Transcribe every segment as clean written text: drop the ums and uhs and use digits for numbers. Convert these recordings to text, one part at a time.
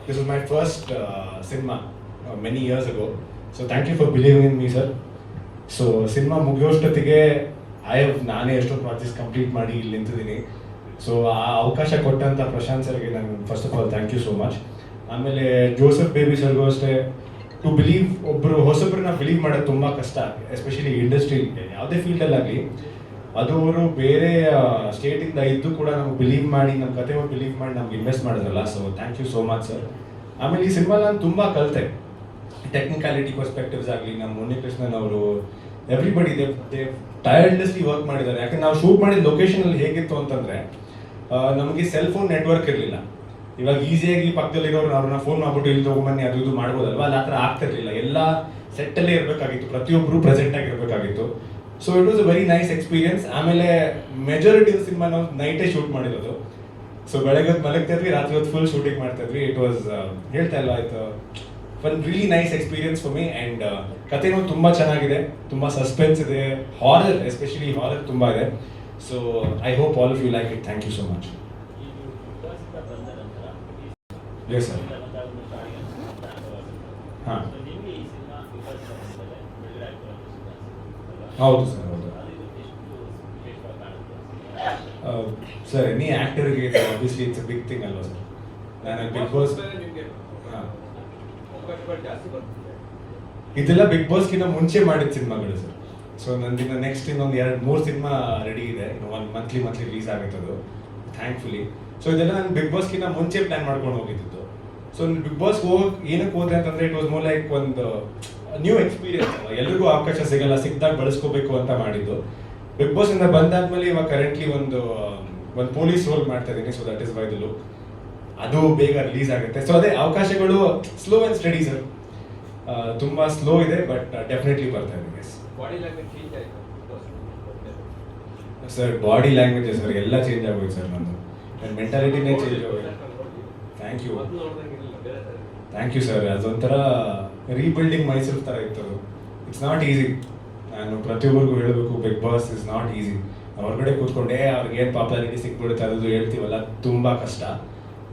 This was my first cinema many years ago. So thank you for believing in me, sir. So cinema ಮುಗಿಯೋಷ್ಟೊತ್ತಿಗೆ ನಾನೇ ಎಷ್ಟೋ projects complete ಮಾಡಿ ಇಲ್ಲಿ ನಿಂತಿದ್ದೀನಿ. So ಆ ಅವಕಾಶ ಕೊಟ್ಟಂಥ ಪ್ರಶಾಂತ್ ಸರ್ಗೆ ನಾನು first of all thank you so much. ಆಮೇಲೆ ಜೋಸೆಫ್ ಬೇಬಿ ಸರ್ಗೂ ಅಷ್ಟೇ, ಟು ಬಿಲೀವ್ ಒಬ್ಬರು ಹೊಸಬ್ರನ್ನ ಬಿಲೀವ್ ಮಾಡೋದು ತುಂಬ ಕಷ್ಟ, ಎಸ್ಪೆಷಲಿ ಇಂಡಸ್ಟ್ರಿ ಯಾವುದೇ ಫೀಲ್ಡಲ್ಲಾಗಲಿ. ಅದು ಅವರು ಬೇರೆ ಸ್ಟೇಟಿಂದ ಇದ್ದು ಕೂಡ ನಮ್ಗೆ ಬಿಲೀವ್ ಮಾಡಿ, ನಮ್ಮ ಕತೆ ಬಿಲೀವ್ ಮಾಡಿ ನಮ್ಗೆ ಇನ್ವೆಸ್ಟ್ ಮಾಡಿದ್ರಲ್ಲ. So thank you so much sir. ಆಮೇಲೆ ಈ ಸಿನಿಮಾ ನಾನು ತುಂಬ ಕಲಿತೆ, ಟೆಕ್ನಿಕಾಲಿಟಿ ಪರ್ಸ್ಪೆಕ್ಟಿವ್ಸ್ ಆಗಲಿ. ನಮ್ಮ ಮುನಿಕೃಷ್ಣನ್ ಅವರು ಎವ್ರಿಬಡಿ ದೇ ಟೈರ್ಡ್ಲೆಸ್ಲಿ ವರ್ಕ್ ಮಾಡಿದ್ದಾರೆ. ಯಾಕಂದ್ರೆ ನಾವು ಶೂಟ್ ಮಾಡಿದ ಲೊಕೇಶನಲ್ಲಿ ಹೇಗಿತ್ತು ಅಂತಂದರೆ, ನಮಗೆ ಸೆಲ್ ಫೋನ್ ನೆಟ್ವರ್ಕ್ ಇರಲಿಲ್ಲ. ಇವಾಗ ಈಸಿಯಾಗಿ ಪಕ್ಕದಲ್ಲಿರೋರು ಅವ್ರನ್ನ ಫೋನ್ ಮಾಡ್ಬಿಟ್ಟು ಇಲ್ಲಿ ತಗೊಂಬನ್ನಿ ಅದು ಇದು ಮಾಡ್ಬೋದಲ್ವ, ಅಲ್ಲಿ ಆ ಥರ ಆಗ್ತಿರ್ಲಿಲ್ಲ. ಎಲ್ಲ ಸೆಟ್ಟಲ್ಲೇ ಇರಬೇಕಾಗಿತ್ತು, ಪ್ರತಿಯೊಬ್ಬರು ಪ್ರೆಸೆಂಟ್ ಆಗಿರಬೇಕಾಗಿತ್ತು. So it was a very nice experience. ಆಮೇಲೆ ಮೆಜಾರಿಟಿ ಸಿನಿಮಾ ನಾವು ನೈಟೇ ಶೂಟ್ ಮಾಡಿರೋದು. ಸೊ ಬೆಳಗ್ಗೆ ಹೊತ್ತು ಮಲಗ್ತಿದ್ವಿ, ರಾತ್ರಿ ಹೊತ್ತು ಫುಲ್ ಶೂಟಿಂಗ್ ಮಾಡ್ತಿದ್ವಿ. ಇಟ್ ವಾಸ್ ಹೇಳ್ತಾ ಇಲ್ಲ ಆಯ್ತು, one really nice experience for me. And ಕಥೆನೂ ತುಂಬ ಚೆನ್ನಾಗಿದೆ, ತುಂಬ ಸಸ್ಪೆನ್ಸ್ ಇದೆ, ಹಾರರ್, ಎಸ್ಪೆಷಲಿ ಹಾರರ್ ತುಂಬ ಇದೆ. So I hope all of you like it. Thank you so much. Yes sir. ಹಾಂ, ಹೌದು ಸರ್, ಹೌದು ಸರ್. ಎನಿ ಆ್ಯಕ್ಟರ್ಗೆ obviously it's a big thing ಅಲ್ವಾ ಸರ್. ನಾನು ಬಿಗ್ ಬಾಸ್, ಹಾಂ, ಇದೆಲ್ಲ ಬಿಗ್ ಬಾಸ್ಗಿಂತ ಮುಂಚೆ ಮಾಡಿದ ಸಿನಿಮಾಗಳು ಸರ್. ಸೊ ನಂದಿನ ನೆಕ್ಸ್ಟ್ ಇನ್ನೊಂದು 2-3 ಸಿನಿಮಾ ರೆಡಿ ಇದೆ. ಇನ್ನು ಒಂದು ಮಂತ್ಲಿ ರಿಲೀಸ್ ಆಗುತ್ತೆ ಅದು, ಥ್ಯಾಂಕ್ಫುಲಿ. ಸೊ ಇದೆಲ್ಲ ನಾನು ಬಿಗ್ ಬಾಸ್ಗಿಂತ ಮುಂಚೆ ಪ್ಲಾನ್ ಮಾಡ್ಕೊಂಡು ಹೋಗಿದ್ದು. ಸೊ ಬಿಗ್ ಬಾಸ್ ಏನಕ್ಕೆ ಹೋದೆ ಅಂತಂದ್ರೆ, ಇಟ್ ವಾಸ್ ಮೋರ್ ಲೈಕ್ ಒಂದು ನ್ಯೂ ಎಕ್ಸ್ಪೀರಿಯನ್ಸ್. ಎಲ್ರಿಗೂ ಅವಕಾಶ ಸಿಗಲ್ಲ, ಸಿಕ್ಕಿದಾಗ ಬಳಸ್ಕೋಬೇಕು ಅಂತ ಮಾಡಿದ್ದು. ಬಿಗ್ ಬಾಸ್ ಇಂದ ಬಂದಾದ್ಮೇಲೆ ಇವಾಗ ಕರೆಂಟ್ಲಿ ಒಂದು ಪೊಲೀಸ್ ರೋಲ್ ಮಾಡ್ತಾ ಇದ್ದೀನಿ. So that is why the look. ಅದು ಬೇಗ ರಿಲೀಸ್ ಆಗುತ್ತೆ. ಸೊ ಅದೇ ಅವಕಾಶಗಳು ಸ್ಲೋ ಆ್ಯಂಡ್ ಸ್ಟಡಿ ಸರ್, ತುಂಬ ಸ್ಲೋ ಇದೆ, ಬಟ್ ಡೆಫಿನೆಟ್ಲಿ ಬರ್ತಾ ಇದೆ. ಸರ್ ಬಾಡಿ ಲ್ಯಾಂಗ್ವೇಜ್ ಸರ್ ಎಲ್ಲ ಚೇಂಜ್ ಆಗೋಯ್ತು ಸರ್. ನಂದು ನನ್ನ ಮೆಂಟಾಲಿಟಿನೇ ಚೇಂಜ್ ಆಗೋಯ್ತು. Thank you sir. ಅದೊಂಥರ ರೀಬಿಲ್ಡಿಂಗ್ ಮೈಸೆಲ್ಫ್ ಥರ ಇತ್ತು ಅದು. It's not easy. ನಾನು ಪ್ರತಿಯೊಬ್ಬರಿಗೂ ಹೇಳಬೇಕು, Bigg Boss is not easy. ಹೊರಗಡೆ ಕೂತ್ಕೊಂಡೆ ಅವ್ರಿಗೆ ಏನು ಪಾಪ್ಯುಲಾರಿಟಿ ಸಿಕ್ಬಿಡುತ್ತೆ ಅದು ಹೇಳ್ತೀವಲ್ಲ, ತುಂಬ ಕಷ್ಟ.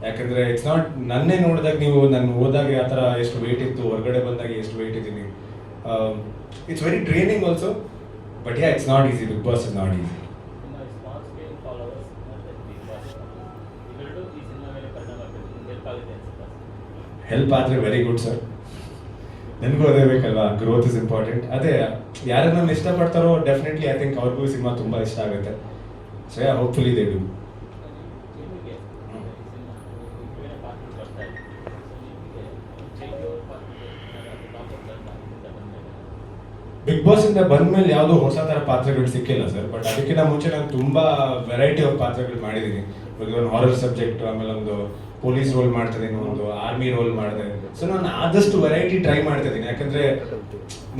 ಯಾಕಂದರೆ ಇಟ್ಸ್ ನಾಟ್, ನನ್ನೇ ನೋಡಿದಾಗ, ನೀವು ನನ್ನ ಹೋದಾಗ ಆ ಥರ ಎಷ್ಟು ವೆಯ್ಟ್ ಇತ್ತು, ಹೊರಗಡೆ ಬಂದಾಗ ಎಷ್ಟು ವೆಯ್ಟ್ ಇದ್ದೀನಿ. It's very training also, but ya it's not easy. Bigg Boss is not easy. Help ಆದರೆ ವೆರಿ ಗುಡ್ ಸರ್. ನನಗೂ ಅದೇ ಬೇಕಲ್ವಾ, ಗ್ರೋತ್ ಇಸ್ ಇಂಪಾರ್ಟೆಂಟ್. ಅದೇ ಯಾರು ನನ್ನ ಇಷ್ಟಪಡ್ತಾರೋ ಡೆಫಿನೆಟ್ಲಿ ಐ ಥಿಂಕ್ ಅವ್ರಿಗೂ ಸಿನಿಮಾ ತುಂಬ ಇಷ್ಟ ಆಗುತ್ತೆ. So ya hopefully they do. Bigg Boss ಇಂದ ಬಂದ್ಮೇಲೆ ಯಾವುದೋ ಹೊಸ ಥರ ಪಾತ್ರಗಳು ಸಿಕ್ಕಿಲ್ಲ ಸರ್. ಬಟ್ ಅದಕ್ಕಿಂತ ಮುಂಚೆ ನಾನು ತುಂಬ ವೆರೈಟಿ ಆಫ್ ಪಾತ್ರಗಳು ಮಾಡಿದ್ದೀನಿ. ಒಂದು ಹಾರರ್ ಸಬ್ಜೆಕ್ಟ್, ಆಮೇಲೆ ಒಂದು ಪೊಲೀಸ್ ರೋಲ್ ಮಾಡ್ತಾ ಇದ್ದೀನಿ, ಒಂದು ಆರ್ಮಿ ರೋಲ್ ಮಾಡಿದೆ. ಸೊ ನಾನು ಆದಷ್ಟು ವೆರೈಟಿ ಟ್ರೈ ಮಾಡ್ತಾ ಇದ್ದೀನಿ. ಯಾಕಂದರೆ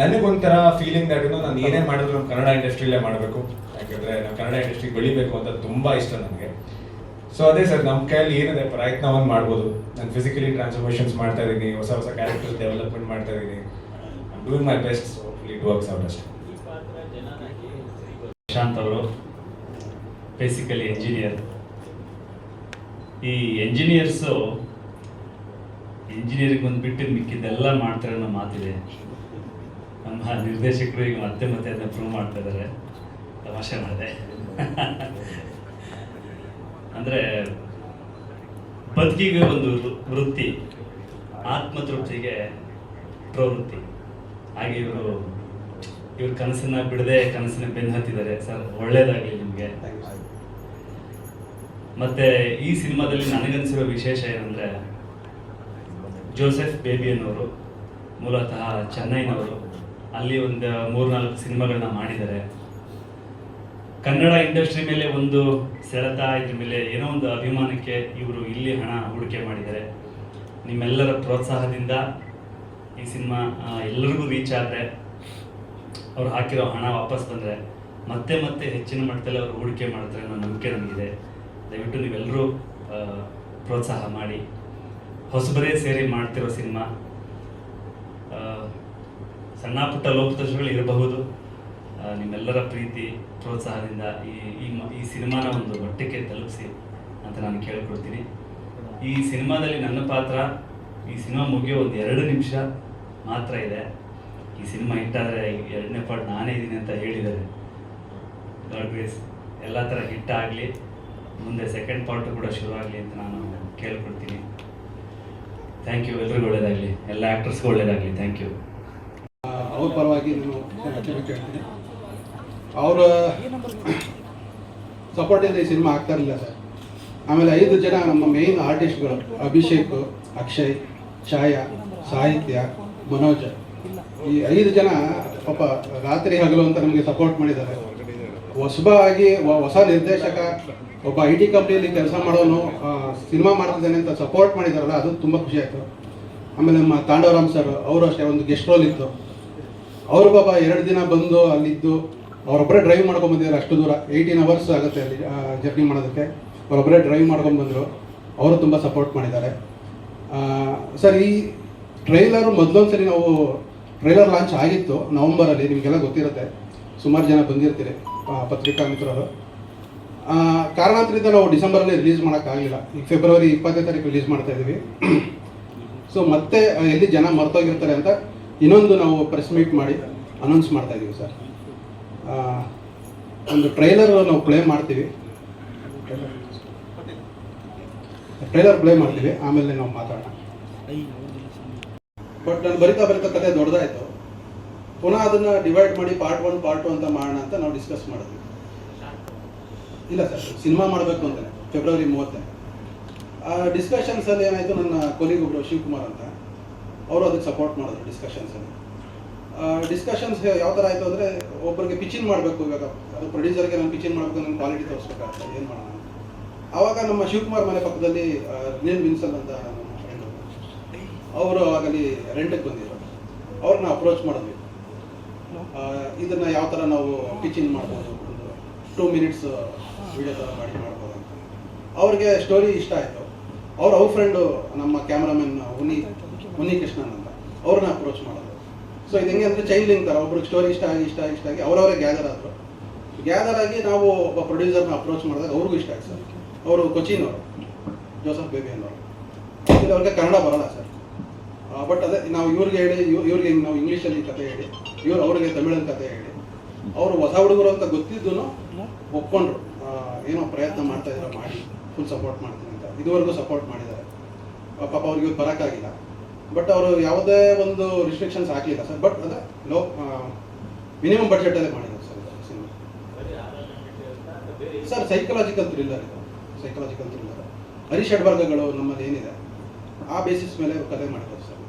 ನನಗೊಂಥರ ಫೀಲಿಂಗ್ ದಟ್ ನಾನು ಏನೇ ಮಾಡಿದ್ರು ನಮ್ಮ ಕನ್ನಡ ಇಂಡಸ್ಟ್ರಿಯಲ್ಲೇ ಮಾಡಬೇಕು. ಯಾಕಂದರೆ ನಾವು ಕನ್ನಡ ಇಂಡಸ್ಟ್ರಿ ಬೆಳಿಬೇಕು ಅಂತ ತುಂಬ ಇಷ್ಟ ನನಗೆ. ಸೊ ಅದೇ ಸರ್, ನಮ್ಮ ಕೈಯಲ್ಲಿ ಏನಿದೆ ಪ್ರಯತ್ನವನ್ನು ಮಾಡ್ಬೋದು. ನಾನು ಫಿಸಿಕಲಿ ಟ್ರಾನ್ಸ್ಫಾರ್ಮೇಷನ್ಸ್ ಮಾಡ್ತಾ ಇದ್ದೀನಿ, ಹೊಸ ಹೊಸ ಕ್ಯಾರೆಕ್ಟರ್ ಡೆವಲಪ್ಮೆಂಟ್ ಮಾಡ್ತಾ ಇದ್ದೀನಿ. Doing my best. So it works out ಅಷ್ಟೇ. ಪ್ರಶಾಂತ್ ಅವರು ಬೇಸಿಕಲಿ ಎಂಜಿನಿಯರ್. ಈ ಇಂಜಿನಿಯರಿಂಗ್ ಬಂದುಬಿಟ್ಟು ಮಿಕ್ಕಿದ್ದೆಲ್ಲ ಮಾಡ್ತಾರೆ ಅನ್ನೋ ಮಾತಿದೆ. ನಮ್ಮ ನಿರ್ದೇಶಕರು ಈಗ ಮತ್ತೆ ಅದನ್ನ ಪ್ರೂವ್ ಮಾಡ್ತಾ ಇದ್ದಾರೆ. ತಮಾಷೆ ಮಾಡಿದೆ. ಅಂದರೆ ಬದುಕಿಗೆ ಒಂದು ವೃತ್ತಿ, ಆತ್ಮತೃಪ್ತಿಗೆ ಪ್ರವೃತ್ತಿ. ಹಾಗೆ ಇವ್ರ ಕನಸನ್ನ ಬಿಡದೆ ಕನಸನ್ನ ಬೆನ್ನು ಹತ್ತಿದ್ದಾರೆ ಸರ್. ಒಳ್ಳೇದಾಗಲಿ ನಿಮಗೆ. ಮತ್ತೆ ಈ ಸಿನಿಮಾದಲ್ಲಿ ನನಗನ್ಸಿರೋ ವಿಶೇಷ ಏನಂದರೆ, ಜೋಸೆಫ್ ಬೇಬಿ ಅನ್ನೋರು ಮೂಲತಃ ಚೆನ್ನೈನವರು. ಅಲ್ಲಿ ಒಂದು 3-4 ಸಿನಿಮಾಗಳನ್ನ ಮಾಡಿದ್ದಾರೆ. ಕನ್ನಡ ಇಂಡಸ್ಟ್ರಿ ಮೇಲೆ ಒಂದು ಸೆಳೆತ, ಇದ್ರ ಮೇಲೆ ಏನೋ ಒಂದು ಅಭಿಮಾನಕ್ಕೆ ಇವರು ಇಲ್ಲಿ ಹಣ ಹೂಡಿಕೆ ಮಾಡಿದ್ದಾರೆ. ನಿಮ್ಮೆಲ್ಲರ ಪ್ರೋತ್ಸಾಹದಿಂದ ಈ ಸಿನಿಮಾ ಎಲ್ಲರಿಗೂ ರೀಚ್ ಆದರೆ, ಅವ್ರು ಹಾಕಿರೋ ಹಣ ವಾಪಸ್ ಬಂದರೆ ಮತ್ತೆ ಹೆಚ್ಚಿನ ಮಟ್ಟದಲ್ಲಿ ಅವರು ಹೂಡಿಕೆ ಮಾಡ್ತಾರೆ ಅನ್ನೋ ನಂಬಿಕೆ ನನಗಿದೆ. ದಯವಿಟ್ಟು ನೀವೆಲ್ಲರೂ ಪ್ರೋತ್ಸಾಹ ಮಾಡಿ. ಹೊಸಬರೇ ಸೇರಿ ಮಾಡ್ತಿರೋ ಸಿನಿಮಾ, ಸಣ್ಣ ಪುಟ್ಟ ಲೋಪದೋಷಗಳು ಇರಬಹುದು. ನಿಮ್ಮೆಲ್ಲರ ಪ್ರೀತಿ ಪ್ರೋತ್ಸಾಹದಿಂದ ಈ ಸಿನಿಮಾನ ಒಂದು ಮಟ್ಟಕ್ಕೆ ತಲುಪಿಸಿ ಅಂತ ನಾನು ಕೇಳ್ಕೊಳ್ತೀನಿ. ಈ ಸಿನಿಮಾದಲ್ಲಿ ನನ್ನ ಪಾತ್ರ ಈ ಸಿನಿಮಾ ಮುಗಿಯೋ ಒಂದು 2 ನಿಮಿಷ ಮಾತ್ರ ಇದೆ. ಈ ಸಿನಿಮಾ ಹಿಟ್ಟಾದರೆ 2ನೇ ಪಾರ್ಟ್ ನಾನೇ ಇದ್ದೀನಿ ಅಂತ ಹೇಳಿದ್ದಾರೆ. ಗಾಡ್ ಗ್ರೇಸ್ ಎಲ್ಲ ಥರ ಹಿಟ್ ಆಗಲಿ, ಮುಂದೆ ಸೆಕೆಂಡ್ ಪಾರ್ಟು ಕೂಡ ಶುರು ಆಗಲಿ ಅಂತ ನಾನು ಕೇಳ್ಕೊಡ್ತೀನಿ. Thank you. ಎಲ್ರಿಗೂ ಒಳ್ಳೇದಾಗಲಿ, ಎಲ್ಲ ಆ್ಯಕ್ಟರ್ಸ್ಗೂ ಒಳ್ಳೇದಾಗಲಿ. Thank you. ಅವ್ರ ಪರವಾಗಿ ನಾನು ಕೇಳ್ತೀನಿ. ಅವರ ಸಪೋರ್ಟಿಂದ ಈ ಸಿನಿಮಾ ಆಗ್ತಾ ಇರಲಿಲ್ಲ ಸರ್. ಆಮೇಲೆ 5 ಜನ ನಮ್ಮ ಮೇಯ್ನ್ ಆರ್ಟಿಸ್ಟ್ಗಳು, ಅಭಿಷೇಕ್, ಅಕ್ಷಯ್, ಛಾಯಾ, ಸಾಹಿತ್ಯ, ಮನೋಜ್, ಈ 5 ಜನ ಪಾಪ ರಾತ್ರಿ ಹಗಲು ಅಂತ ನಮಗೆ ಸಪೋರ್ಟ್ ಮಾಡಿದ್ದಾರೆ. ಹೊಸಬಾಗಿ ಹೊಸ ನಿರ್ದೇಶಕ, ಒಬ್ಬ IT ಕಂಪ್ನಿಯಲ್ಲಿ ಕೆಲಸ ಮಾಡೋನು ಸಿನಿಮಾ ಮಾಡ್ತಿದ್ದಾನೆ ಅಂತ ಸಪೋರ್ಟ್ ಮಾಡಿದಾರಲ್ಲ, ಅದು ತುಂಬ ಖುಷಿ ಆಯಿತು. ಆಮೇಲೆ ನಮ್ಮ ತಾಂಡವರಾಮ್ ಸರ್, ಅವರು ಅಷ್ಟೇ ಒಂದು ಗೆಸ್ಟ್ ರೋಲ್ ಇತ್ತು. ಅವರು ಪಾಪ 2 ದಿನ ಬಂದು ಅಲ್ಲಿದ್ದು ಅವರೊಬ್ಬರೇ ಡ್ರೈವ್ ಮಾಡ್ಕೊಂಡು ಬಂದಿದ್ದಾರೆ. ಅಷ್ಟು ದೂರ 18 ಅವರ್ಸ್ ಆಗುತ್ತೆ ಅಲ್ಲಿ ಜರ್ನಿ ಮಾಡೋದಕ್ಕೆ. ಅವರೊಬ್ಬರೇ ಡ್ರೈವ್ ಮಾಡ್ಕೊಂಡು ಬಂದರು. ಅವರು ತುಂಬ ಸಪೋರ್ಟ್ ಮಾಡಿದ್ದಾರೆ ಸರ್. ಈ ಟ್ರೈಲರು ಮೊದಲೊಂದ್ಸರಿ ನಾವು ಟ್ರೈಲರ್ ಲಾಂಚ್ ಆಗಿತ್ತು ನವಂಬರಲ್ಲಿ, ನಿಮಗೆಲ್ಲ ಗೊತ್ತಿರುತ್ತೆ. ಸುಮಾರು ಜನ ಬಂದಿರ್ತೀರಿ ಪತ್ರಿಕಾ ಮಿತ್ರರು. ಕಾರಣಾಂತರದಿಂದ ನಾವು ಡಿಸೆಂಬರಲ್ಲಿ ರಿಲೀಸ್ ಮಾಡೋಕ್ಕಾಗಲಿಲ್ಲ. ಈಗ ಫೆಬ್ರವರಿ 20ನೇ ತಾರೀಕು ರಿಲೀಸ್ ಮಾಡ್ತಾ ಇದ್ದೀವಿ. ಸೊ ಮತ್ತೆ ಎಲ್ಲಿ ಜನ ಮರ್ತೋಗಿರ್ತಾರೆ ಅಂತ ಇನ್ನೊಂದು ನಾವು ಪ್ರೆಸ್ ಮೀಟ್ ಮಾಡಿ ಅನೌನ್ಸ್ ಮಾಡ್ತಾ ಇದ್ದೀವಿ ಸರ್. ಒಂದು ಟ್ರೈಲರ್ ನಾವು ಪ್ಲೇ ಮಾಡ್ತೀವಿ, ಆಮೇಲೆ ನಾವು ಮಾತಾಡೋಣ. ಬಟ್ ನಾನು ಬರಿತಾ ಕತೆ ದೊಡ್ಡದಾಯಿತು. ಪುನಃ ಅದನ್ನು ಡಿವೈಡ್ ಮಾಡಿ ಪಾರ್ಟ್ 1 ಪಾರ್ಟ್ 2 ಅಂತ ಮಾಡೋಣ ಅಂತ ನಾವು ಡಿಸ್ಕಸ್ ಮಾಡಿದ್ವಿ. ಇಲ್ಲ ಸರ್, ಸಿನಿಮಾ ಮಾಡಬೇಕು ಅಂತಾನೆ ಫೆಬ್ರವರಿ 30. ಡಿಸ್ಕಷನ್ಸಲ್ಲಿ ಏನಾಯಿತು, ನನ್ನ ಕೊಲೀಗ್ ಒಬ್ಬರು ಶಿವಕುಮಾರ್ ಅಂತ, ಅವರು ಅದಕ್ಕೆ ಸಪೋರ್ಟ್ ಮಾಡಿದ್ರು ಡಿಸ್ಕಷನ್ಸಲ್ಲಿ. ಡಿಸ್ಕಷನ್ಸ್ ಯಾವ ಥರ ಆಯಿತು ಅಂದರೆ, ಒಬ್ಬರಿಗೆ ಪಿಚಿಂಗ್ ಮಾಡಬೇಕು. ಇವಾಗ ಅದು ಪ್ರೊಡ್ಯೂಸರ್ಗೆ ನಾನು ಪಿಚಿಂಗ್ ಮಾಡಬೇಕು, ನನ್ನ ಕ್ವಾಲಿಟಿ ತೋರಿಸ್ಬೇಕಾಗ್ತದೆ, ಏನು ಮಾಡೋಣ. ಆವಾಗ ನಮ್ಮ ಶಿವಕುಮಾರ್ ಮನೆ ಪಕ್ಕದಲ್ಲಿ ರಿಯಲ್ ವಿನ್ಸಲ್ ಅಂತ ನಮ್ಮ ಫ್ರೆಂಡು, ಅವರು ಆವಾಗಲ್ಲಿ ರೆಂಟಿಗೆ ಬಂದಿದ್ರು. ಅವ್ರನ್ನ ಅಪ್ರೋಚ್ ಮಾಡಿದ್ವಿ, ಇದನ್ನು ಯಾವ ಥರ ನಾವು ಪಿಚಿಂಗ್ ಮಾಡ್ಬೋದು, ಒಂದು 2 ಮಿನಿಟ್ಸ್ ವಿಡಿಯೋ ಥರ ಮಾಡಿ ಮಾಡ್ಬೋದು ಅಂತ. ಅವ್ರಿಗೆ ಸ್ಟೋರಿ ಇಷ್ಟ ಆಯಿತು. ಅವ್ರ ಫ್ರೆಂಡು ನಮ್ಮ ಕ್ಯಾಮ್ರಾಮನ್ ಉನ್ನಿ ಕೃಷ್ಣನ್ ಅಂತ, ಅವ್ರನ್ನ ಅಪ್ರೋಚ್ ಮಾಡೋದು. ಸೊ ಇದು ಹೆಂಗೆ ಅಂದರೆ ಚೈಲ್ಡ್ ಲಿಂಕ್ ಥರ, ಒಬ್ರಿಗೆ ಸ್ಟೋರಿ ಇಷ್ಟ ಆಗಿ ಅವರವರೇ ಗ್ಯಾದರ್ ಆದರು. ಗ್ಯಾದರ್ ಆಗಿ ನಾವು ಒಬ್ಬ ಪ್ರೊಡ್ಯೂಸರ್ನ ಅಪ್ರೋಚ್ ಮಾಡಿದಾಗ ಅವ್ರಿಗೂ ಇಷ್ಟ ಆಯ್ತು ಸರ್. ಅವರು ಕೊಚ್ಚಿನವರು, ಜೋಸಫ್ ಬೇಬಿ ಅನ್ನೋರು. ಆಮೇಲೆ ಅವ್ರಿಗೆ ಕನ್ನಡ ಬರೋಲ್ಲ ಸರ್. ಬಟ್ ಅದೇ ನಾವು ಇವ್ರಿಗೆ ಹೇಳಿ, ಇವ್ರಿಗೆ ನಾವು ಇಂಗ್ಲೀಷಲ್ಲಿ ಕತೆ ಹೇಳಿ, ಅವ್ರಿಗೆ ತಮಿಳಲ್ಲಿ ಕತೆ ಹೇಳಿ, ಅವರು ಹೊಸ ಹುಡುಗರು ಅಂತ ಗೊತ್ತಿದ್ದೂ ಒಪ್ಕೊಂಡ್ರು. ಏನೋ ಪ್ರಯತ್ನ ಮಾಡ್ತಾ ಇದ್ರು, ಮಾಡಿ ಫುಲ್ ಸಪೋರ್ಟ್ ಮಾಡ್ತೀನಿ ಅಂತ ಇದುವರೆಗೂ ಸಪೋರ್ಟ್ ಮಾಡಿದ್ದಾರೆ. ಪಾಪ ಅವ್ರಿಗೆ ಬರೋಕ್ಕಾಗಿಲ್ಲ, ಬಟ್ ಅವರು ಯಾವುದೇ ಒಂದು ರಿಸ್ಟ್ರಿಕ್ಷನ್ಸ್ ಹಾಕಲಿಲ್ಲ ಸರ್. ಬಟ್ ಅದೇ ಮಿನಿಮಮ್ ಬಡ್ಜೆಟಲ್ಲೇ ಮಾಡಿದ್ದಾರೆ sir cinema. Sir psychological thriller ಇದು, ಸೈಕಲಾಜಿಕಲ್ ಥ್ರಿಲ್ಲರ್. ಹರೀಶ್ ಅಡ್ವರ್ಗಗಳು ನಮ್ಮಲ್ಲಿ ಏನಿದೆ ಆ ಬೇಸಿಸ್ ಮೇಲೆ ಕತೆ ಮಾಡಿದ್ದಾರೆ ಸರ್.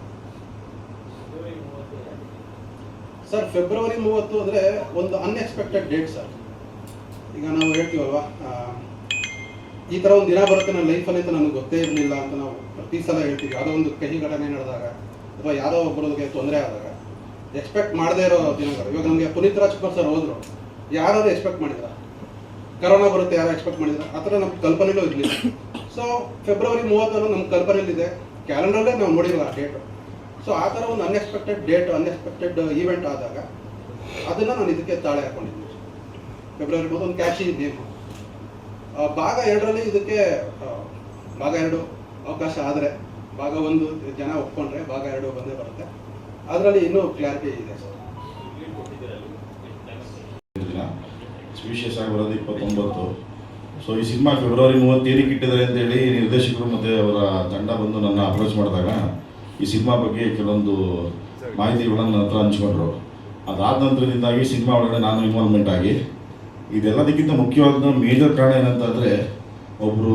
ಸರ್ ಫೆಬ್ರವರಿ 30 ಅಂದರೆ ಒಂದು ಅನ್ಎಕ್ಸ್ಪೆಕ್ಟೆಡ್ ಡೇಟ್ ಸರ್. ಈಗ ನಾವು ಹೇಳ್ತೀವಲ್ವಾ, ಈ ಥರ ಒಂದು ದಿನ ಬರುತ್ತೆ ನನ್ನ ಲೈಫಲ್ಲಿ ಅಂತ ನನಗೆ ಗೊತ್ತೇ ಇರಲಿಲ್ಲ ಅಂತ ನಾವು ಪ್ರತಿ ಸಲ ಹೇಳ್ತೀವಿ. ಯಾವುದೋ ಒಂದು ಕಹಿ ಘಟನೆ ನಡೆದಾಗ ಅಥವಾ ಯಾವುದೋ ಒಬ್ಬರಿಗೆ ತೊಂದರೆ ಆದಾಗ ಎಕ್ಸ್ಪೆಕ್ಟ್ ಮಾಡದೇ ಇರೋ ದಿನಗಳು. ಇವಾಗ ನಮಗೆ ಪುನೀತ್ ರಾಜ್ಕುಮಾರ್ ಸರ್ ಹೋದರು, ಯಾರು ಎಕ್ಸ್ಪೆಕ್ಟ್ ಮಾಡಿದ್ರ? ಕರೋನಾ ಬರುತ್ತೆ ಯಾರು ಎಕ್ಸ್ಪೆಕ್ಟ್ ಮಾಡಿದ್ರ? ಆ ಥರ ನಮ್ಮ ಕಲ್ಪನೆಯಲ್ಲೂ ಇರಲಿಲ್ಲ. ಸೊ ಫೆಬ್ರವರಿ 30 ನಮ್ಮ ಕಲ್ಪನೆಯಲ್ಲಿದೆ, ಕ್ಯಾಲೆಂಡರಲ್ಲೇ ನಾವು ನೋಡಿರಲ್ಲ ಆ ಡೇಟು. ಸೊ ಆ ಥರ ಒಂದು ಅನ್ಎಕ್ಸ್ಪೆಕ್ಟೆಡ್ ಡೇಟ್, ಅನ್ಎಕ್ಸ್ಪೆಕ್ಟೆಡ್ ಈವೆಂಟ್ ಆದಾಗ ಅದನ್ನು ನಾನು ಇದಕ್ಕೆ ತಾಳೆ ಹಾಕೊಂಡಿದ್ದೀನಿ. ಫೆಬ್ರವರಿ 30 ಒಂದು ಕ್ಯಾಚಿ ನೇಮು. ಭಾಗ 2ರಲ್ಲಿ ಇದಕ್ಕೆ ಭಾಗ 2 ಅವಕಾಶ ಆದರೆ, ಭಾಗ 1 ಜನ ಒಪ್ಕೊಂಡ್ರೆ ಭಾಗ 2 ಬಂದೇ ಬರುತ್ತೆ. ಅದರಲ್ಲಿ ಇನ್ನೂ ಕ್ಲಾರಿಟಿ ಇದೆ ಸರ್. ವಿಶೇಷ ಆಗಿ ಬರೋದು 29. ಸೊ ಈ ಸಿನಿಮಾ ಫೆಬ್ರವರಿ 30 ಏನಕ್ಕೆ ಇಟ್ಟಿದ್ದಾರೆ ಅಂತೇಳಿ ನಿರ್ದೇಶಕರು ಮತ್ತು ಅವರ ತಂಡ ಬಂದು ನನ್ನ ಅಪ್ರೋಚ್ ಮಾಡಿದಾಗ ಈ ಸಿನಿಮಾ ಬಗ್ಗೆ ಕೆಲವೊಂದು ಮಾಹಿತಿಗಳನ್ನು ನನ್ನ ಹತ್ರ ಹಂಚ್ಕೊಂಡ್ರು. ಅದಾದ ನಂತರದಿಂದಾಗಿ ಸಿನಿಮಾ ಒಳಗಡೆ ನಾನು ಇನ್ವಾಲ್ವ್ಮೆಂಟ್ ಆಗಿ, ಇದೆಲ್ಲದಕ್ಕಿಂತ ಮುಖ್ಯವಾದ ಮೇಜರ್ ಕಾರಣ ಏನಂತಂದರೆ, ಒಬ್ಬರು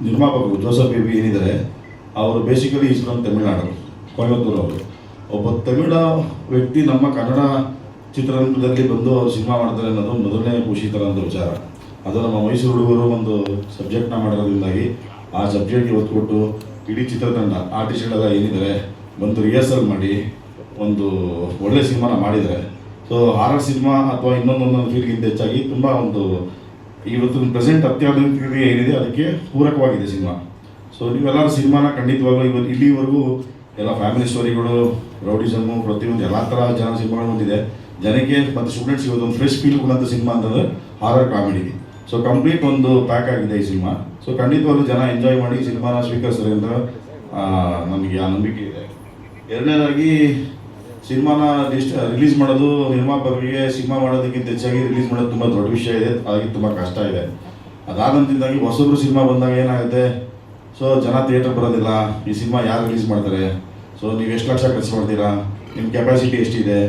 ನಿರ್ಮಾಪಕರು ಜೋಸಫ್ ಬೇಬಿ ಏನಿದ್ದಾರೆ, ಅವರು basically is from Tamil Nadu, Coimbatore. ಅವರು ಒಬ್ಬ ತಮಿಳ ವ್ಯಕ್ತಿ ನಮ್ಮ ಕನ್ನಡ ಚಿತ್ರರಂಗದಲ್ಲಿ ಬಂದು ಅವರು ಸಿನಿಮಾ ಮಾಡ್ತಾರೆ ಅನ್ನೋದು ಮೊದಲನೇ ಖುಷಿ ತರೋಂಥ ವಿಚಾರ. ಅದು ನಮ್ಮ ಮೈಸೂರು ಹುಡುಗರು ಒಂದು ಸಬ್ಜೆಕ್ಟ್ನ ಮಾಡಿರೋದ್ರಿಂದಾಗಿ ಆ ಸಬ್ಜೆಕ್ಟ್ಗೆ ಒತ್ತು ಕೊಟ್ಟು ಇಡೀ ಚಿತ್ರತಂಡ ಆರ್ಟಿಸ್ಟ್ಗಳೆಲ್ಲ ಏನಿದ್ದಾರೆ ಬಂದು ರಿಹರ್ಸಲ್ ಮಾಡಿ ಒಂದು ಒಳ್ಳೆ ಸಿನಿಮಾನ ಮಾಡಿದ್ದಾರೆ. ಸೊ ಹಾರರ್ ಸಿನಿಮಾ ಅಥವಾ ಇನ್ನೊಂದೊಂದು ಫೀಲ್ಡ್ಗಿಂತ ಹೆಚ್ಚಾಗಿ ತುಂಬ ಒಂದು ಇವತ್ತು ಪ್ರೆಸೆಂಟ್ ಅತ್ಯಾಧುನಿಕ ಏನಿದೆ ಅದಕ್ಕೆ ಪೂರಕವಾಗಿದೆ ಸಿನಿಮಾ. ಸೊ ನೀವೆಲ್ಲರೂ ಸಿನಿಮಾನ ಖಂಡಿತವಾಗ್ಲೂ ಇಲ್ಲಿವರೆಗೂ ಎಲ್ಲ ಫ್ಯಾಮಿಲಿ ಸ್ಟೋರಿಗಳು, ರೌಡಿಸಮ್ಮು, ಪ್ರತಿಯೊಂದು ಎಲ್ಲ ಥರ ಜನ ಸಿನಿಮಾಗಳು ಬಂದಿದೆ. ಜನಕ್ಕೆ ಮತ್ತು ಸ್ಟೂಡೆಂಟ್ಸ್ಗೆ ಒಂದು ಫ್ರೆಶ್ ಫೀಲ್ ಕೊಡುವಂಥ ಸಿನಿಮಾ ಅಂತಂದರೆ ಹಾರರ್ ಕಾಮಿಡಿ. ಸೊ ಕಂಪ್ಲೀಟ್ ಒಂದು ಪ್ಯಾಕ್ ಆಗಿದೆ ಈ ಸಿನಿಮಾ. ಸೊ ಖಂಡಿತವಾಗ್ಲೂ ಜನ ಎಂಜಾಯ್ ಮಾಡಿ ಸಿನಿಮಾನ ಸ್ವೀಕರಿಸ್ತಾರೆ ಅಂತ ನನಗೆ ಆ ನಂಬಿಕೆ ಇದೆ. ಎರಡನೇದಾಗಿ ಸಿನಿಮಾನ ರಿಲೀಸ್ ಮಾಡೋದು ನಿರ್ಮಾಪಕರಿಗೆ ಸಿನಿಮಾ ಮಾಡೋದಕ್ಕಿಂತ ಹೆಚ್ಚಾಗಿ ರಿಲೀಸ್ ಮಾಡೋದು ತುಂಬ ದೊಡ್ಡ ವಿಷಯ ಇದೆ, ಅದಕ್ಕೆ ತುಂಬ ಕಷ್ಟ ಇದೆ. ಅದಾದಂತಿದ್ದಾಗಿ ಹೊಸಬ್ರು ಸಿನಿಮಾ ಬಂದಾಗ ಏನಾಗುತ್ತೆ, ಸೊ ಜನ ಥಿಯೇಟರ್ ಬರೋದಿಲ್ಲ, ಈ ಸಿನಿಮಾ ಯಾರು ರಿಲೀಸ್ ಮಾಡ್ತಾರೆ, ಸೊ ನೀವು ಎಷ್ಟು ಲಕ್ಷ ಖರ್ಚು ಮಾಡ್ತೀರಾ, ನಿಮ್ಮ ಕೆಪಾಸಿಟಿ ಎಷ್ಟಿದೆ,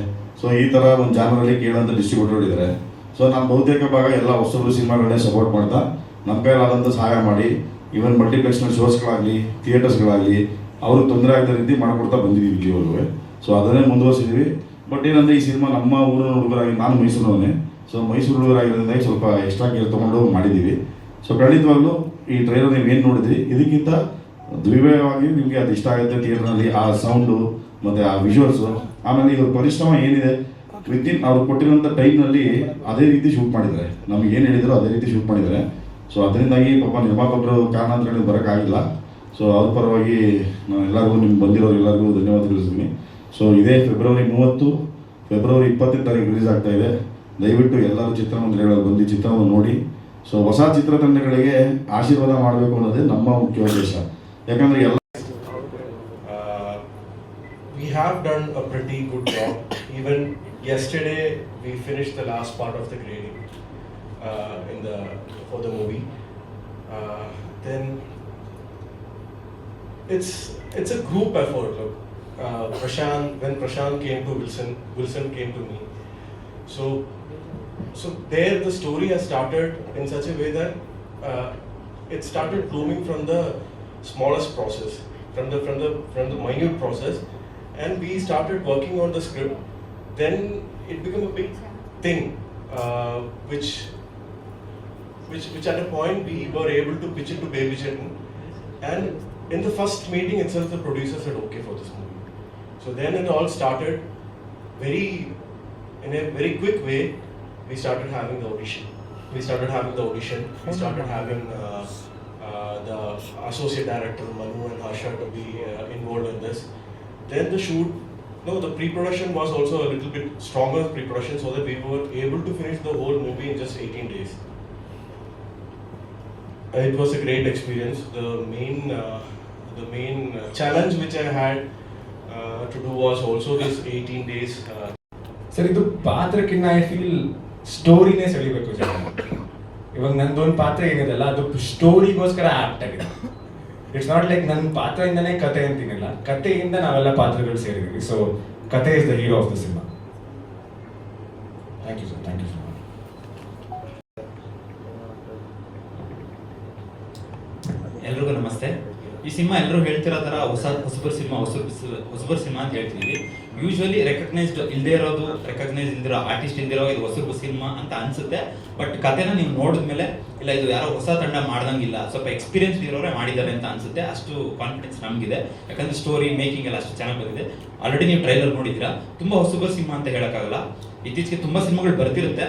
ಸೊ ಈ ಥರ ಒಂದು ಜಾನರಲ್ಲಿ ಕೇಳೋಂಥ ಡಿಸ್ಟ್ರಿಬ್ಯೂಟರ್ ಇದ್ದಾರೆ. ಸೊ ನಾನು ಬಹುತೇಕ ಭಾಗ ಎಲ್ಲ ಹೊಸಬ್ರು ಸಿನಿಮಾಗಳನ್ನೇ ಸಪೋರ್ಟ್ ಮಾಡ್ತಾ ನಮ್ಮ ಕೈಲಾದಂಥ ಸಹಾಯ ಮಾಡಿ, ಈವನ್ ಮಲ್ಟಿಪ್ಲೆಕ್ಸ್ನ ಶೋಸ್ಗಳಾಗಲಿ ಥಿಯೇಟರ್ಸ್ಗಳಾಗಲಿ ಅವ್ರಿಗೆ ತೊಂದರೆ ಆಗದ ರೀತಿ ಮಾಡಿಕೊಡ್ತಾ ಬಂದಿದ್ದೀವಿ ಇಲ್ಲಿವರೆಗೂ. ಸೊ ಅದನ್ನೇ ಮುಂದುವರಿಸಿದ್ವಿ. ಬಟ್ ಏನಂದರೆ ಈ ಸಿನಿಮಾ ನಮ್ಮ ಊರಿನ ಹುಡುಗರಾಗಿ, ನಾನು ಮೈಸೂರವನೇ, ಸೊ ಮೈಸೂರು ಹುಡುಗರಾಗಿರೋದ್ರಿಂದ ಸ್ವಲ್ಪ ಎಕ್ಸ್ಟ್ರಾ ಕೇರ್ ತೊಗೊಂಡು ಮಾಡಿದ್ದೀವಿ. ಸೊ ಖಂಡಿತವಾಗ್ಲೂ ಈ ಟ್ರೈಲರ್ ನೀವು ಏನು ನೋಡಿದ್ರಿ, ಇದಕ್ಕಿಂತ ದ್ವಿವೇಯವಾಗಿ ನಿಮಗೆ ಅದು ಇಷ್ಟ ಆಗುತ್ತೆ. ಥಿಯೇಟರ್ನಲ್ಲಿ ಆ ಸೌಂಡು ಮತ್ತು ಆ ವಿಜುವಲ್ಸು, ಆಮೇಲೆ ಇವ್ರ ಪರಿಶ್ರಮ ಏನಿದೆ ವಿತಿನ್ ಅವ್ರು ಕೊಟ್ಟಿರೋಂಥ ಟೈಮ್ನಲ್ಲಿ ಅದೇ ರೀತಿ ಶೂಟ್ ಮಾಡಿದ್ದಾರೆ. ನಮ್ಗೆ ಏನು ಹೇಳಿದ್ರು ಅದೇ ರೀತಿ ಶೂಟ್ ಮಾಡಿದ್ದಾರೆ. ಸೊ ಅದರಿಂದಾಗಿ ಪಾಪ ನಿರ್ಮಾಪಕರು ಕಾರಣಾಂತರಗಳಿಗೆ ಬರೋಕ್ಕಾಗಿಲ್ಲ. ಸೊ ಅವ್ರ ಪರವಾಗಿ ನಾನು ಎಲ್ಲರಿಗೂ ನಿಮ್ಗೆ ಬಂದಿರೋರು ಎಲ್ಲರಿಗೂ ಧನ್ಯವಾದ ತಿಳಿಸ್ತೀನಿ. ಸೊ ಇದೇ ಫೆಬ್ರವರಿ 30, ಫೆಬ್ರವರಿ 20 ತಾರೀಕು ರಿಲೀಸ್ ಆಗ್ತಾ ಇದೆ. ದಯವಿಟ್ಟು ಎಲ್ಲರೂ ಚಿತ್ರಮಂದಿರಗಳಲ್ಲಿ ಬಂದು ಚಿತ್ರವನ್ನು ನೋಡಿ. ಸೊ ಹೊಸ ಚಿತ್ರತಂಡಗಳಿಗೆ ಆಶೀರ್ವಾದ ಮಾಡಬೇಕು ಅನ್ನೋದೇ ನಮ್ಮ ಮುಖ್ಯ ಉದ್ದೇಶ. ಯಾಕಂದರೆ ಎಲ್ಲ we have done a pretty good job. Even yesterday we finished the last part of the grading for the movie. Then it's a group effort. Look, when Prashant came to Wilson came to me. So there the story has started in such a way that it started blooming from the smallest process, from the minute process, and we started working on the script. Then it became a big thing, which at a point we were able to pitch it to Baby Chetan, and in the first meeting itself the producer said okay for this movie. So then it all started in a very quick way. We started having the audition. We started having the associate director Manu and Harsha to be involved in this. Then the shoot, the pre-production was also a little bit stronger pre-production, so that we were able to finish the whole movie in just 18 days. It was a great experience. The main challenge which I had to do was also this 18 days. Sir, ಇದು ಪಾತ್ರಕ್ಕಿಂತ I feel ಸ್ಟೋರಿನೇ ಸೆಳಿಬೇಕು ಜನ. ಇವಾಗ ನಂದೊಂದು ಪಾತ್ರ ಏನಿದೆಲ್ಲ ಅದು ಸ್ಟೋರಿಗೋಸ್ಕರ act ಆಗಿದೆ. It's not like ನನ್ನ ಪಾತ್ರದಿಂದನೇ ಕತೆ ಅಂತೀನಿಲ್ಲ, ಕತೆಯಿಂದ ನಾವೆಲ್ಲ ಪಾತ್ರಗಳು ಸೇರಿದ್ದೀವಿ. ಸೊ ಕತೆ is the hero of the cinema. Thank you sir, thank you so much. ಎಲ್ರಿಗೂ ನಮಸ್ತೆ. ಈ ಸಿನಿಮಾ ಎಲ್ಲರೂ ಹೇಳ್ತಿರೋ ಥರ ಹೊಸಬರ ಸಿನಿಮಾ ಅಂತ ಹೇಳ್ತೀವಿ. ಯೂಶ್ವಲಿ ರೆಕಗ್ನೈಸ್ಡ್ ಇಲ್ಲದೆ ಇರೋದು, ರೆಕಗ್ನೈಸ್ ಇಲ್ದಿರೋ ಆರ್ಟಿಸ್ಟ್ ಇಲ್ದಿರೋ ಇದು ಹೊಸಬರ ಸಿನಿಮಾ ಅಂತ ಅನ್ಸುತ್ತೆ. ಬಟ್ ಕಥೆನ ನೀವು ನೋಡಿದ್ಮೇಲೆ ಇಲ್ಲ ಇದು ಯಾರೋ ಹೊಸ ತಂಡ ಮಾಡ್ದಂಗಿಲ್ಲ, ಸ್ವಲ್ಪ ಎಕ್ಸ್ಪೀರಿಯನ್ಸ್ ಇರೋರೇ ಮಾಡಿದ್ದಾರೆ ಅಂತ ಅನ್ಸುತ್ತೆ. ಅಷ್ಟು ಕಾನ್ಫಿಡೆನ್ಸ್ ನಮಗಿದೆ, ಯಾಕಂದ್ರೆ ಸ್ಟೋರಿ ಮೇಕಿಂಗ್ ಎಲ್ಲ ಅಷ್ಟು ಚೆನ್ನಾಗಿ ಬಂದಿದೆ. ಆಲ್ರೆಡಿ ನೀವು ಟ್ರೈಲರ್ ನೋಡಿದ್ದೀರಾ. ತುಂಬ ಹೊಸಬರ ಸಿನಿಮಾ ಅಂತ ಹೇಳೋಕ್ಕಾಗಲ್ಲ. ಇತ್ತೀಚೆಗೆ ತುಂಬ ಸಿನಿಮಾಗಳು ಬರ್ತಿರುತ್ತೆ,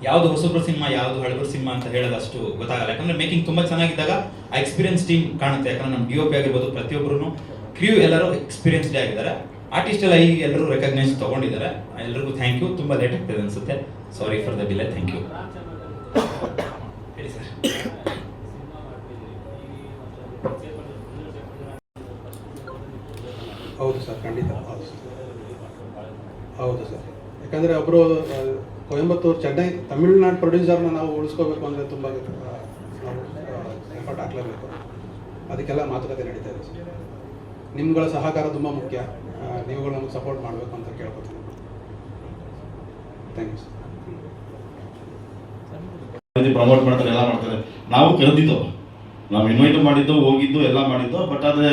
ಯಾವುದು ಹೊಸಬ್ರ ಸಿನಿಮಾ ಯಾವುದು ಹಳಬರ ಸಿನಿಮಾ ಅಂತ ಹೇಳೋದಷ್ಟು ಗೊತ್ತಾಗಲ್ಲ. ಯಾಕಂದ್ರೆ ಮೇಕಿಂಗ್ ತುಂಬ ಚೆನ್ನಾಗಿದ್ದಾಗ ಆ ಎಕ್ಸ್ಪೀರಿಯನ್ಸ್ ಟೀಮ್ ಕಾಣುತ್ತೆ. ಯಾಕಂದ್ರೆ ನಮ್ಮ DOP ಆಗಿರ್ಬೋದು, ಪ್ರತಿಯೊಬ್ಬರು ಕ್ರ್ಯೂ ಎಲ್ಲರೂ ಎಕ್ಸ್ಪೀರಿಯನ್ಸ್ಡೇ ಆಗಿದ್ದಾರೆ. ಆರ್ಟಿಸ್ಟ್ ಎಲ್ಲ ಈಗ ಎಲ್ಲರೂ ರೆಕಗ್ನೈಸ್ ತೊಗೊಂಡಿದ್ದಾರೆ. ಎಲ್ಲರಿಗೂ ಥ್ಯಾಂಕ್ ಯು. ತುಂಬ ಲೇಟ್ ಆಗ್ತದೆ ಅನ್ಸುತ್ತೆ, sorry for the delay. Thank you. ಹೇಳಿ ಸರ್. ಹೌದು ಸರ್, ಖಂಡಿತ ಹೌದು ಸರ್. ಯಾಕಂದರೆ ಒಬ್ಬರು ಕೊಯಂಬತ್ತೂರು, ಚೆನ್ನೈ, ತಮಿಳುನಾಡು ಪ್ರೊಡ್ಯೂಸರ್ನ ನಾವು ಉಳಿಸ್ಕೋಬೇಕು ಅಂದರೆ ತುಂಬ ನಾವು ಎಫರ್ಟ್ ಹಾಕಲೇಬೇಕು. ಅದಕ್ಕೆಲ್ಲ ಮಾತುಕತೆ ನಡೀತಾ ಇದೆ ಸರ್. ನಿಮ್ಗಳ ಸಹಕಾರ ತುಂಬ ಮುಖ್ಯ. ನೀವುಗಳು ನಮಗೆ ಸಪೋರ್ಟ್ ಮಾಡಬೇಕು ಅಂತ ಕೇಳ್ಕೊತೀನಿ. Thank you sir. ಪ್ರಮೋಟ್ ಮಾಡ್ತಾರೆ, ಎಲ್ಲ ಮಾಡ್ತಾರೆ. ನಾವು ಕರೆದಿದ್ದು, ನಾವು ಇನ್ವೈಟ್ ಮಾಡಿದ್ದು, ಹೋಗಿದ್ದು, ಎಲ್ಲ ಮಾಡಿದ್ದು. ಬಟ್ ಆದರೆ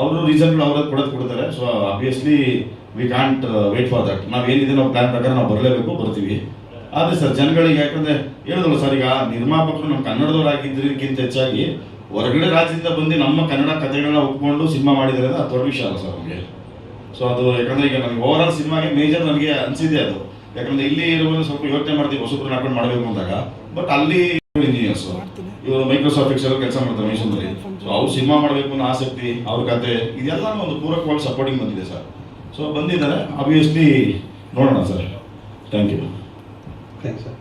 ಅವರು ರೀಸನ್ಗಳು ಅವ್ರಿಗೆ ಕೊಡ್ತಾರೆ. So obviously we can't wait for that. ನಾವೇನಿದೆ ನಾವು ಪ್ಲಾನ್ ಪ್ರಕಾರ ನಾವು ಬರಲೇಬೇಕು, ಬರ್ತೀವಿ. ಆದರೆ ಸರ್ ಜನಗಳಿಗೆ, ಯಾಕಂದರೆ ಹೇಳಿದಲ್ಲ ಸರ್, ಈಗ ನಿರ್ಮಾಪಕರು ನಮ್ಮ ಕನ್ನಡದವರಾಗಿದ್ದಕ್ಕಿಂತ ಹೆಚ್ಚಾಗಿ ಹೊರಗಡೆ ರಾಜ್ಯದಿಂದ ಬಂದು ನಮ್ಮ ಕನ್ನಡ ಕಥೆಗಳನ್ನ ಒಪ್ಕೊಂಡು ಸಿನಿಮಾ ಮಾಡಿದರೆ ಅದು ದೊಡ್ಡ ವಿಷಯ ಅಲ್ಲ ಸರ್ ನಮಗೆ. ಸೊ ಅದು ಯಾಕಂದರೆ ಈಗ ನನಗೆ ಓವರ್ ಆಲ್ ಸಿನಿಮಾಗೆ ಮೇಜರ್ ನನಗೆ ಅನಿಸಿದೆ ಅದು. ಯಾಕಂದರೆ ಇಲ್ಲಿ ಇರುವಾಗ ಸ್ವಲ್ಪ ಯೋಚನೆ ಮಾಡ್ತೀವಿ ಹೊಸಬ್ರನ್ನ ಹಾಕೊಂಡು ಮಾಡಬೇಕು ಅಂದಾಗ. ಬಟ್ ಅಲ್ಲಿ ಇಂಜಿನಿಯರ್ಸು ಇವರು ಮೈಕ್ರೋಸಾಫ್ಟ್ ಎಕ್ಸೆಲ್ ಕೆಲಸ ಮಾಡ್ತಾರೆ ಮೈಸೂರಲ್ಲಿ. ಸೊ ಅವ್ರು ಸಿನಿಮಾ ಮಾಡಬೇಕು ಅನ್ನೋ ಆಸಕ್ತಿ, ಅವ್ರ ಕತೆ, ಇದೆಲ್ಲ ಒಂದು ಪೂರಕವಾಗಿ ಸಪೋರ್ಟಿಂಗ್ ಬಂದಿದೆ ಸರ್. ಸೊ ಬಂದಿದ್ದಾರೆ, ಆಬ್ವಿಯಸ್ಲಿ ನೋಡೋಣ sir. Thank you. Thanks sir.